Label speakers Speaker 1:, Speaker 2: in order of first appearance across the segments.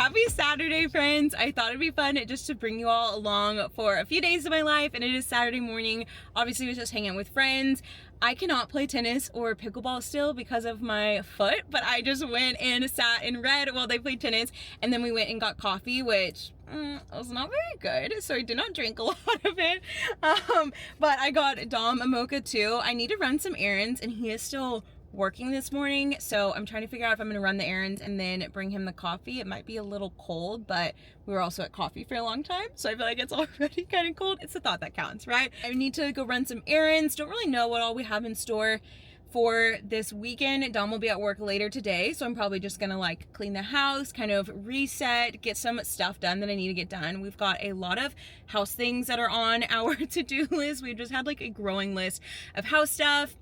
Speaker 1: Happy Saturday, friends. I thought it'd be fun just to bring you all along for a few days of my life, and it is Saturday morning. Obviously, I was just hanging out with friends. I cannot play tennis or pickleball still because of my foot, but I just went and sat and read while they played tennis, and then we went and got coffee, which was not very good, so I did not drink a lot of it. But I got Dom a mocha too. I need to run some errands, and he is still working this morning, so I'm trying to figure out if I'm gonna run the errands and then bring him the coffee. It might be a little cold, but we were also at coffee for a long time, so I feel like it's already kind of cold. It's the thought that counts, right? I need to go run some errands. Don't really know what all we have in store for this weekend. Dom will be at work later today, so I'm probably just gonna like clean the house, kind of reset, get some stuff done that I need to get done. We've got a lot of house things that are on our to-do list. We've just had like a growing list of house stuff.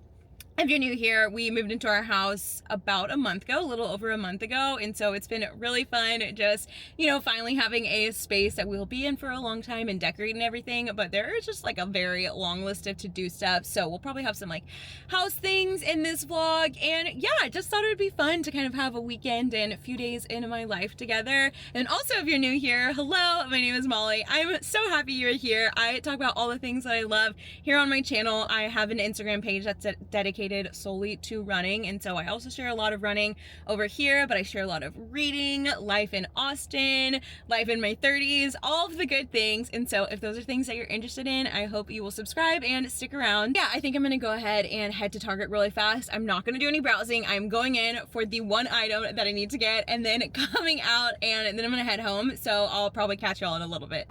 Speaker 1: If you're new here, we moved into our house about a month ago, a little over a month ago, and so it's been really fun just, you know, finally having a space that we'll be in for a long time and decorating everything. But there is just like a very long list of to-do stuff, so we'll probably have some like house things in this vlog. And yeah, I just thought it would be fun to kind of have a weekend and a few days in my life together. And also, if you're new here, hello, my name is Molly. I'm so happy you're here. I talk about all the things that I love here on my channel. I have an Instagram page that's dedicated solely to running, and so I also share a lot of running over here, but I share a lot of reading, life in Austin, life in my 30s, all of the good things. And so if those are things that you're interested in, I hope you will subscribe and stick around. Yeah, I think I'm gonna go ahead and head to Target really fast. I'm not gonna do any browsing. I'm going in for the one item that I need to get and then coming out, and then I'm gonna head home, so I'll probably catch y'all in a little bit.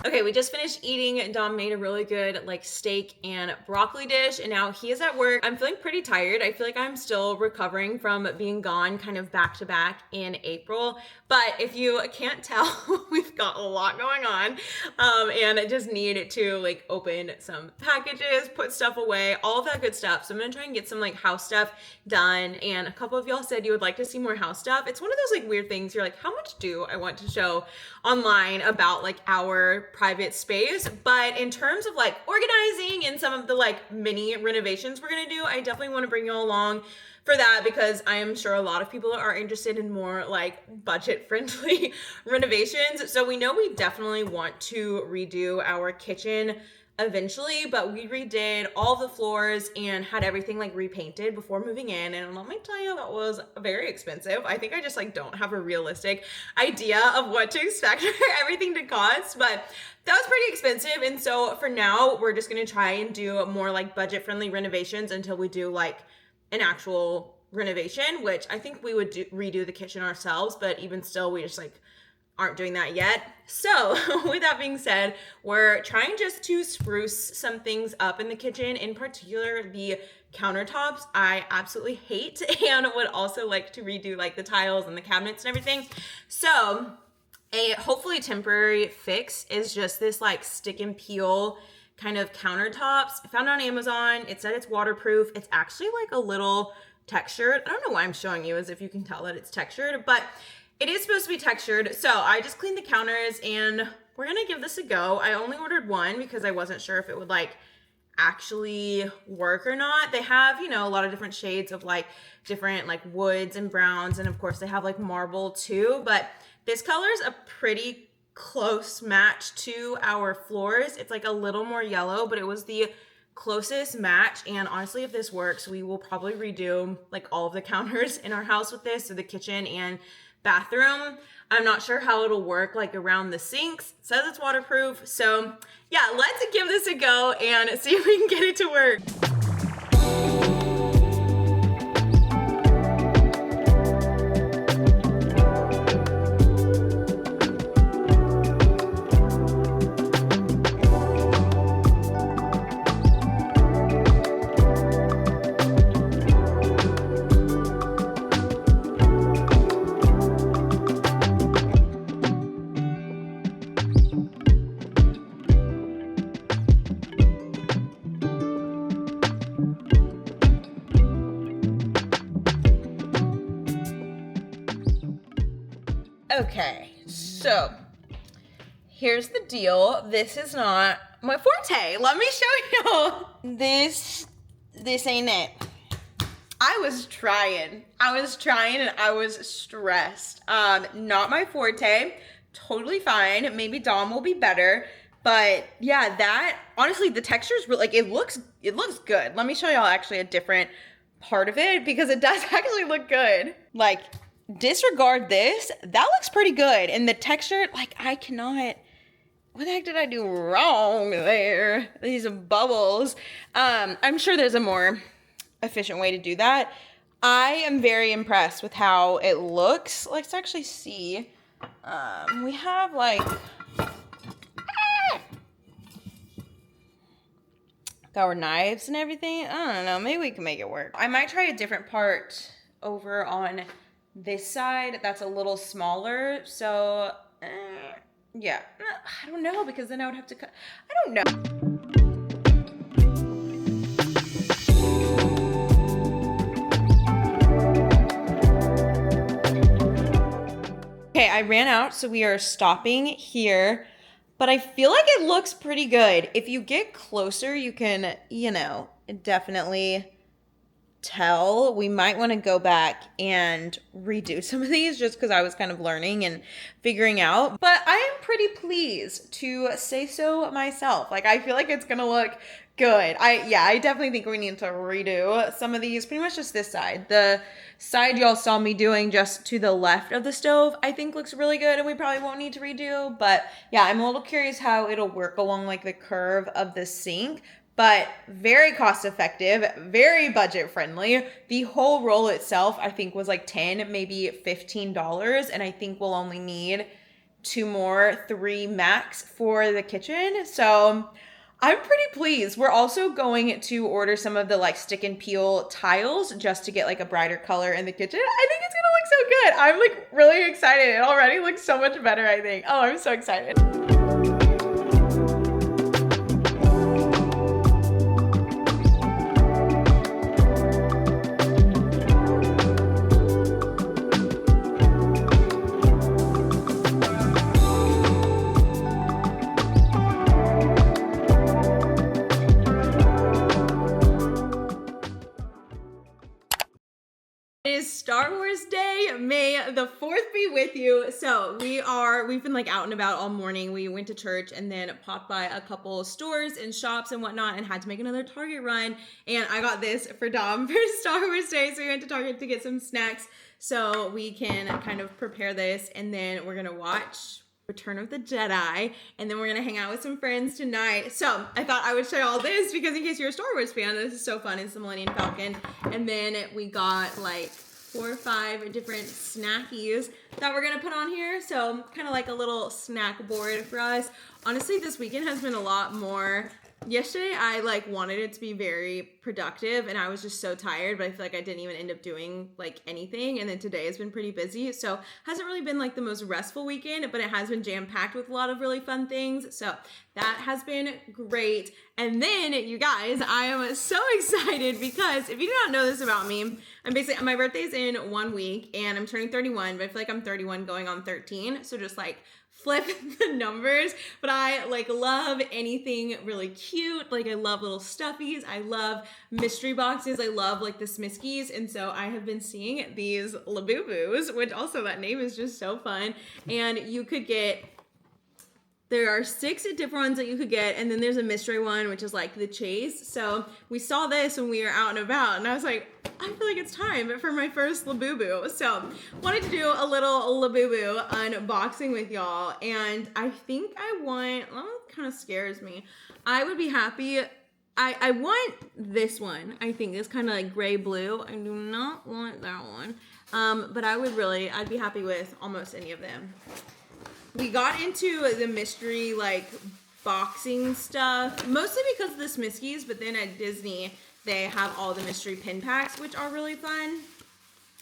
Speaker 1: Okay, we just finished eating. Dom made a really good like steak and broccoli dish, and now he is at work. I'm feeling pretty tired. I feel like I'm still recovering from being gone kind of back to back in April. But if you can't tell, we've got a lot going on, and I just need to like open some packages, put stuff away, all of that good stuff. So I'm gonna try and get some like house stuff done. And a couple of y'all said you would like to see more house stuff. It's one of those like weird things. You're like, how much do I want to show online about like our private space? But in terms of like organizing and some of the like mini renovations we're gonna do, I definitely want to bring you along for that, because I am sure a lot of people are interested in more like budget friendly renovations. So we know we definitely want to redo our kitchen eventually, but we redid all the floors and had everything like repainted before moving in, and let me tell you, that was very expensive. I think I just like don't have a realistic idea of what to expect for everything to cost, but that was pretty expensive. And so for now, we're just gonna try and do more like budget friendly renovations until we do like an actual renovation, which I think we would redo the kitchen ourselves, but even still, we just like aren't doing that yet. So with that being said, we're trying just to spruce some things up in the kitchen, in particular the countertops. I absolutely hate and would also like to redo like the tiles and the cabinets and everything. So a hopefully temporary fix is just this like stick and peel kind of countertops. I found it on Amazon. It said it's waterproof. It's actually like a little textured. I don't know why I'm showing you as if you can tell that it's textured, but it is supposed to be textured. So I just cleaned the counters and we're gonna give this a go. I only ordered one because I wasn't sure if it would like actually work or not. They have, you know, a lot of different shades of like different like woods and browns, and of course they have like marble too, but this color is a pretty close match to our floors. It's like a little more yellow, but it was the closest match. And honestly, if this works, we will probably redo like all of the counters in our house with this, so the kitchen and bathroom. I'm not sure how it'll work like around the sinks. It says it's waterproof. So yeah, let's give this a go and see if we can get it to work. Okay, so here's the deal. This is not my forte. Let me show you. This ain't it. I was trying and I was stressed. Not my forte, totally fine. Maybe Dom will be better. But yeah, that, honestly, the texture's really, like, it looks good. Let me show y'all actually a different part of it because it does actually look good. Like, disregard this, that looks pretty good. And the texture, like, I cannot, what the heck did I do wrong there? These bubbles. I'm sure there's a more efficient way to do that. I am very impressed with how it looks. Let's actually see. We have like our knives and everything. I don't know, maybe we can make it work. I might try a different part over on this side that's a little smaller. So yeah, I don't know, because then I would have to cut. I don't know. Okay, I ran out, so we are stopping here, but I feel like it looks pretty good. If you get closer, you can, you know, definitely tell. We might want to go back and redo some of these just because I was kind of learning and figuring out. But I am pretty pleased, to say so myself. Like, I feel like it's gonna look good. I definitely think we need to redo some of these, pretty much just this side. The side y'all saw me doing just to the left of the stove, I think looks really good, and we probably won't need to redo. But yeah, I'm a little curious how it'll work along like the curve of the sink. But very cost effective, very budget friendly. The whole roll itself, I think, was like $10, maybe $15. And I think we'll only need 2 more, 3 max for the kitchen. So I'm pretty pleased. We're also going to order some of the like stick and peel tiles just to get like a brighter color in the kitchen. I think it's gonna look so good. I'm like really excited. It already looks so much better, I think. Oh, I'm so excited. It is Star Wars Day. May the 4th be with you. So we've been like out and about all morning. We went to church and then popped by a couple stores and shops and whatnot and had to make another Target run. And I got this for Dom for Star Wars Day. So we went to Target to get some snacks so we can kind of prepare this. And then we're gonna watch Return of the Jedi, and then we're gonna hang out with some friends tonight. So I thought I would show all this because in case you're a Star Wars fan, this is so fun. It's the Millennium Falcon. And then we got like 4 or 5 different snackies that we're gonna put on here. So kind of like a little snack board for us. Honestly, this weekend has been a lot more. Yesterday, I like wanted it to be very productive and I was just so tired, but I feel like I didn't even end up doing like anything. And then today has been pretty busy. So hasn't really been like the most restful weekend, but it has been jam-packed with a lot of really fun things. So that has been great. And then you guys, I am so excited because if you do not know this about me, I'm basically, my birthday's in 1 week and I'm turning 31, but I feel like I'm 31 going on 13. So just like flip the numbers, but I like love anything really cute. Like I love little stuffies. I love mystery boxes. I love like the Smiskies. And so I have been seeing these Labubus, which also that name is just so fun. And you could get, there are 6 different ones that you could get, and then there's a mystery one, which is like the chase. So we saw this when we were out and about, and I was like, I feel like it's time for my first Labubu. So wanted to do a little Labubu unboxing with y'all, and I think I want, well, it kind of scares me. I would be happy, I want this one. I think it's kind of like gray blue. I do not want that one, but I'd be happy with almost any of them. We got into the mystery, like, boxing stuff, mostly because of the Smiskies, but then at Disney, they have all the mystery pin packs, which are really fun.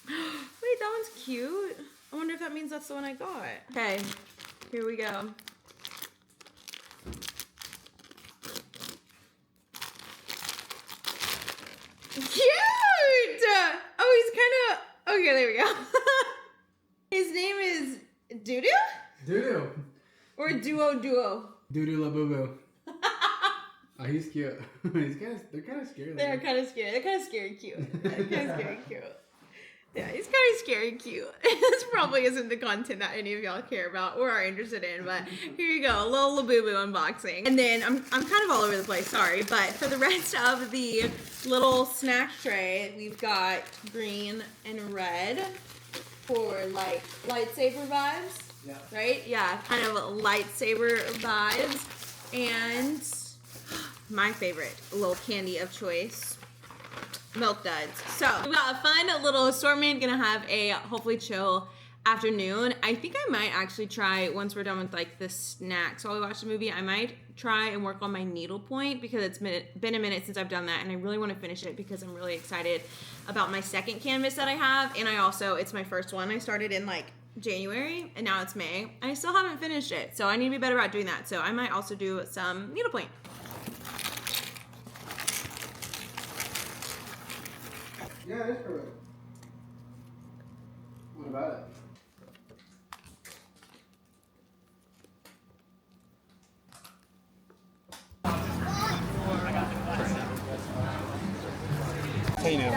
Speaker 1: Wait, that one's cute. I wonder if that means that's the one I got. Okay, here we go. Cute! Oh, he's kind of, okay, there we go. His name is Doodoo?
Speaker 2: Doodoo.
Speaker 1: Or Duo?
Speaker 2: Doodoo Labubu. Oh, he's cute. They're kind of scary.
Speaker 1: They're kind of scary. They're kind of scary cute. They're kind of scary cute. Yeah, he's kind of scary cute. This probably isn't the content that any of y'all care about or are interested in, but here you go, a little Labubu unboxing. And then I'm kind of all over the place, sorry, but for the rest of the little snack tray, we've got green and red for like lightsaber vibes.
Speaker 2: Yeah.
Speaker 1: Right? Yeah, kind of lightsaber vibes. And my favorite little candy of choice, Milk Duds. So we've got a fun little assortment. Gonna have a hopefully chill afternoon. I think I might actually try, once we're done with like the snacks while we watch the movie, I might try and work on my needlepoint because it's been a minute since I've done that, and I really want to finish it because I'm really excited about my second canvas that I have. And it's my first one. I started in like January and now it's May. I still haven't finished it, so I need to be better about doing that. So I might also do some needlepoint.
Speaker 2: Yeah, it is perfect. What about it?
Speaker 3: Hey, now.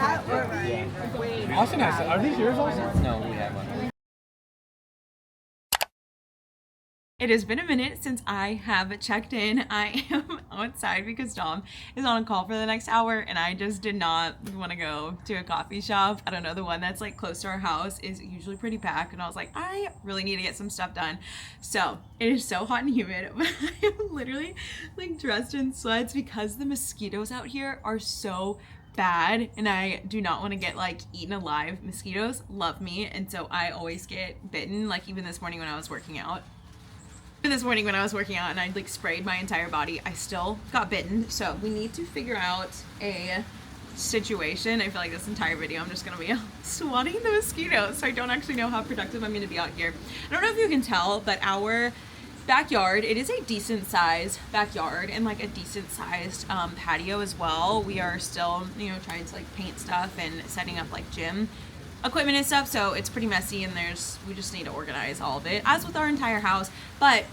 Speaker 3: Yeah. Austin has. Are these yours also? No, we have one.
Speaker 1: It has been a minute since I have checked in. I am outside because Dom is on a call for the next hour and I just did not want to go to a coffee shop. I don't know, the one that's like close to our house is usually pretty packed, and I was like, I really need to get some stuff done. So it is so hot and humid, but I am literally like dressed in sweats because the mosquitoes out here are so bad and I do not want to get like eaten alive. Mosquitoes love me, and so I always get bitten. Like even this morning when I was working out and I like sprayed my entire body, I still got bitten. So we need to figure out a situation. I feel like this entire video I'm just gonna be swatting the mosquitoes, so I don't actually know how productive I'm gonna be out here. I don't know if you can tell, but our backyard, it is a decent sized backyard and like a decent sized patio as well. We are still, trying to like paint stuff and setting up like gym equipment and stuff, so it's pretty messy, and we just need to organize all of it, as with our entire house. But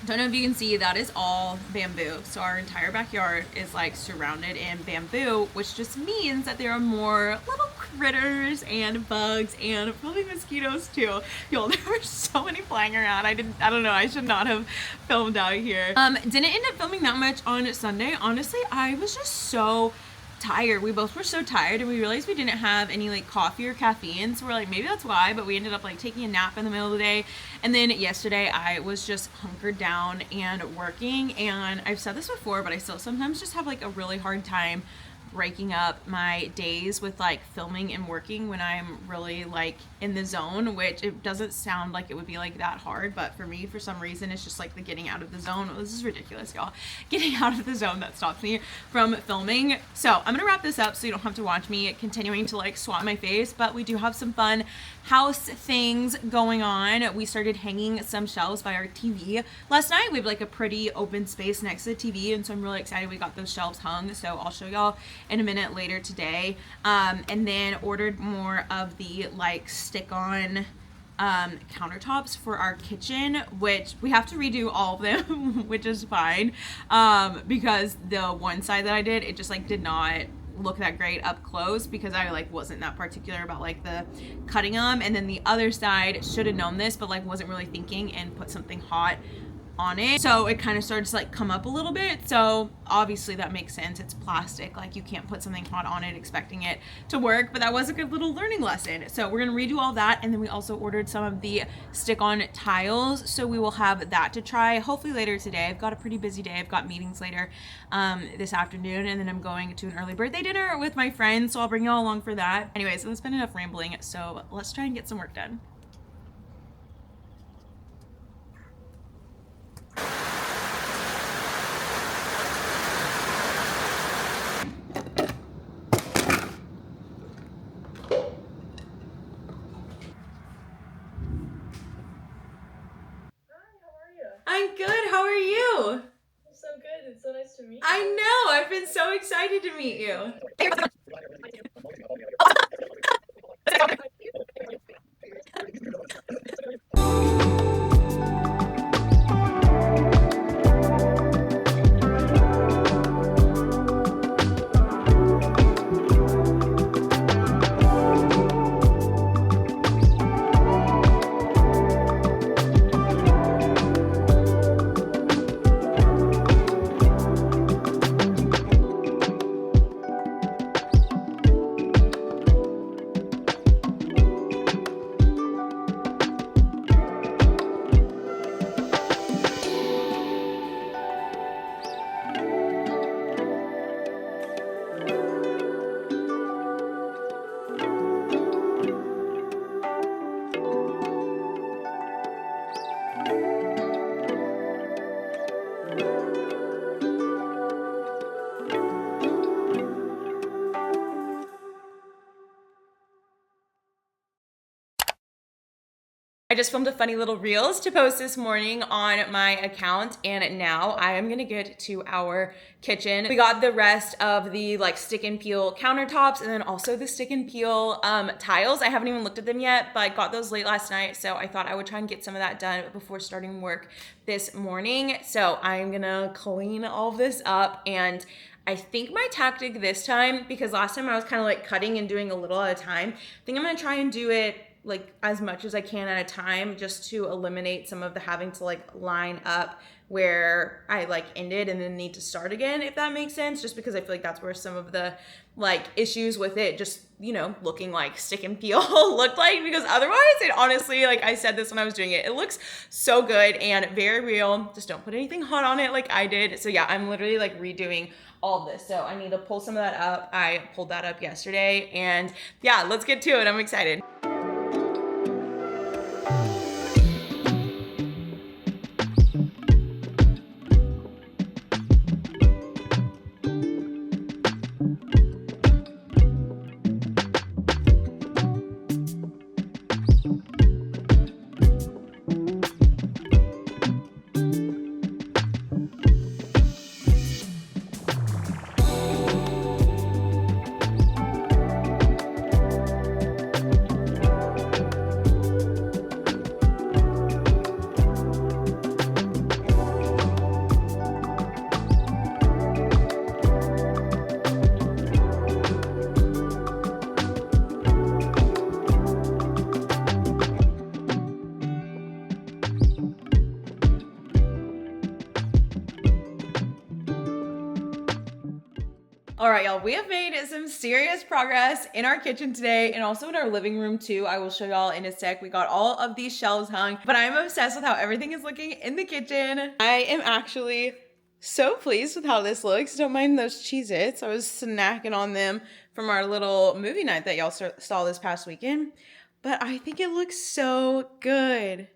Speaker 1: don't know if you can see, that is all bamboo. So our entire backyard is like surrounded in bamboo, which just means that there are more little critters and bugs and probably mosquitoes too. Y'all, there were so many flying around. I don't know, I should not have filmed out here. Didn't end up filming that much on Sunday. Honestly, I was just so tired. We both were so tired, and we realized we didn't have any like coffee or caffeine, so we're like, maybe that's why. But we ended up like taking a nap in the middle of the day, and then yesterday I was just hunkered down and working. And I've said this before, but I still sometimes just have like a really hard time breaking up my days with like filming and working when I'm really like in the zone, which it doesn't sound like it would be like that hard, but for me, for some reason, it's just like the getting out of the zone. This is ridiculous, y'all. Getting out of the zone that stops me from filming. So I'm gonna wrap this up so you don't have to watch me continuing to like swat my face, but we do have some fun house things going on. We started hanging some shelves by our TV last night. We have like a pretty open space next to the TV, and so I'm really excited we got those shelves hung, so I'll show y'all in a minute later today. And then ordered more of the like stick-on countertops for our kitchen, which we have to redo all of them, which is fine, because the one side that I did, it just like did not look that great up close because I like wasn't that particular about like the cutting them. And then the other side, should have known this, but like wasn't really thinking and put something hot on it, so it kind of started to like come up a little bit. So obviously that makes sense, it's plastic, like you can't put something hot on it expecting it to work, but that was a good little learning lesson. So we're gonna redo all that, and then we also ordered some of the stick-on tiles, so we will have that to try hopefully later today. I've got a pretty busy day. I've got meetings later this afternoon, and then I'm going to an early birthday dinner with my friends, so I'll bring y'all along for that. Anyways, that's been enough rambling, so let's try and get some work done. I'm good. How are you?
Speaker 4: I'm so good. It's so nice to meet you.
Speaker 1: I know. I've been so excited to meet you. I just filmed a funny little reels to post this morning on my account, and now I am gonna get to our kitchen. We got the rest of the like stick and peel countertops and then also the stick and peel tiles. I haven't even looked at them yet, but I got those late last night, so I thought I would try and get some of that done before starting work this morning. So I'm gonna clean all of this up, and I think my tactic this time, because last time I was kind of like cutting and doing a little at a time, I think I'm gonna try and do it like as much as I can at a time, just to eliminate some of the having to like line up where I like ended and then need to start again, if that makes sense, just because I feel like that's where some of the like issues with it just, you know, looking like stick and peel looked like, because otherwise it honestly, like I said this when I was doing it, it looks so good and very real. Just don't put anything hot on it like I did. So yeah, I'm literally like redoing all of this. So I need to pull some of that up. I pulled that up yesterday, and yeah, let's get to it. I'm excited. All right, y'all, we have made some serious progress in our kitchen today and also in our living room too. I will show y'all in a sec. We got all of these shelves hung, but I'm obsessed with how everything is looking in the kitchen. I am actually so pleased with how this looks. Don't mind those Cheez-Its. I was snacking on them from our little movie night that y'all saw this past weekend, but I think it looks so good.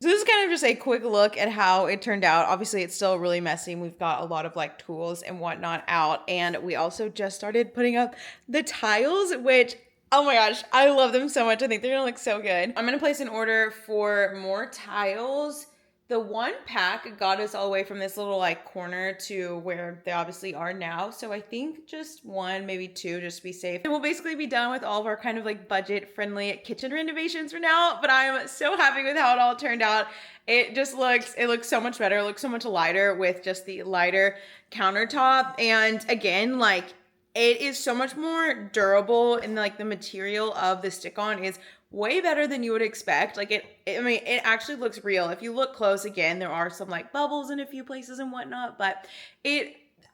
Speaker 1: So this is kind of just a quick look at how it turned out. Obviously, it's still really messy. We've got a lot of like tools and whatnot out. And we also just started putting up the tiles, which, oh my gosh, I love them so much. I think they're gonna look so good. I'm gonna place an order for more tiles. The one pack got us all the way from this little like corner to where they obviously are now. So I think just one, maybe two, just to be safe. And we'll basically be done with all of our kind of like budget friendly kitchen renovations for now. But I'm so happy with how it all turned out. It looks so much better. It looks so much lighter with just the lighter countertop. And again, like it is so much more durable, and like the material of the stick-on is way better than you would expect. Like I mean, it actually looks real. If you look close, again, there are some like bubbles in a few places and whatnot, but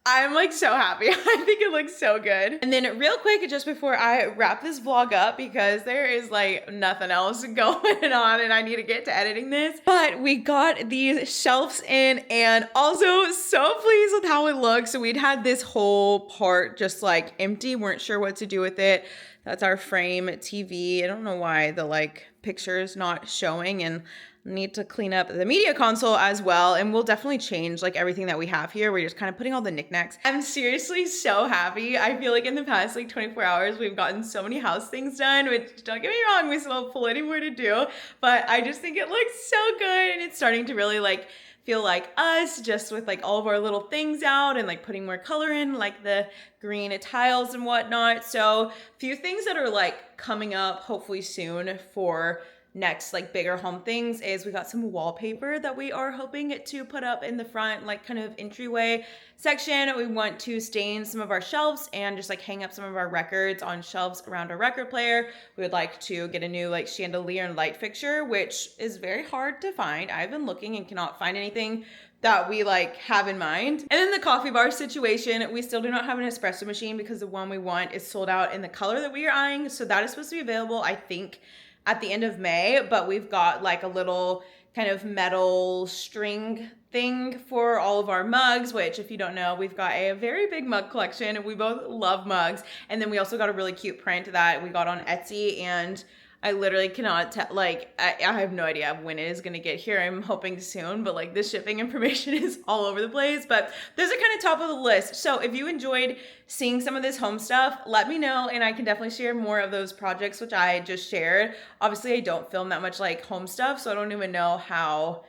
Speaker 1: I'm like so happy. I think it looks so good. And then real quick, just before I wrap this vlog up, because there is like nothing else going on and I need to get to editing this, but we got these shelves in and also so pleased with how it looks. So we'd had this whole part just like empty, weren't sure what to do with it. That's our frame TV. I don't know why the like picture is not showing, and need to clean up the media console as well, and we'll definitely change like everything that we have here. We're just kind of putting all the knickknacks. I'm seriously so happy. I feel like in the past like 24 hours we've gotten so many house things done, which don't get me wrong, we still have plenty more to do, but I just think it looks so good, and it's starting to really like feel like us, just with like all of our little things out and like putting more color in, like the green tiles and whatnot. So a few things that are like coming up hopefully soon for next like bigger home things is we got some wallpaper that we are hoping to put up in the front like kind of entryway section. We want to stain some of our shelves and just like hang up some of our records on shelves around our record player. We would like to get a new like chandelier and light fixture, which is very hard to find. I've been looking and cannot find anything that we like have in mind. And then the coffee bar situation, we still do not have an espresso machine because the one we want is sold out in the color that we are eyeing. So that is supposed to be available, I think, at the end of May, but we've got like a little kind of metal string thing for all of our mugs, which if you don't know, we've got a very big mug collection. We both love mugs. And then we also got a really cute print that we got on Etsy, and I literally cannot tell, like, I have no idea when it is gonna get here. I'm hoping soon, but like the shipping information is all over the place. But those are kind of top of the list. So if you enjoyed seeing some of this home stuff, let me know and I can definitely share more of those projects which I just shared. Obviously, I don't film that much like home stuff, so I don't even know how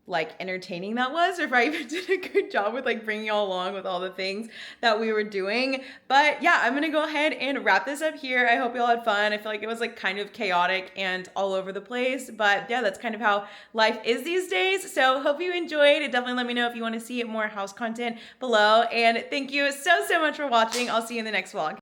Speaker 1: like entertaining that was, or if I even did a good job with like bringing y'all along with all the things that we were doing. But yeah, I'm gonna go ahead and wrap this up here. I hope y'all had fun. I feel like it was like kind of chaotic and all over the place, but yeah, that's kind of how life is these days. So hope you enjoyed. Definitely let me know if you want to see more house content below, and thank you so much for watching. I'll see you in the next vlog.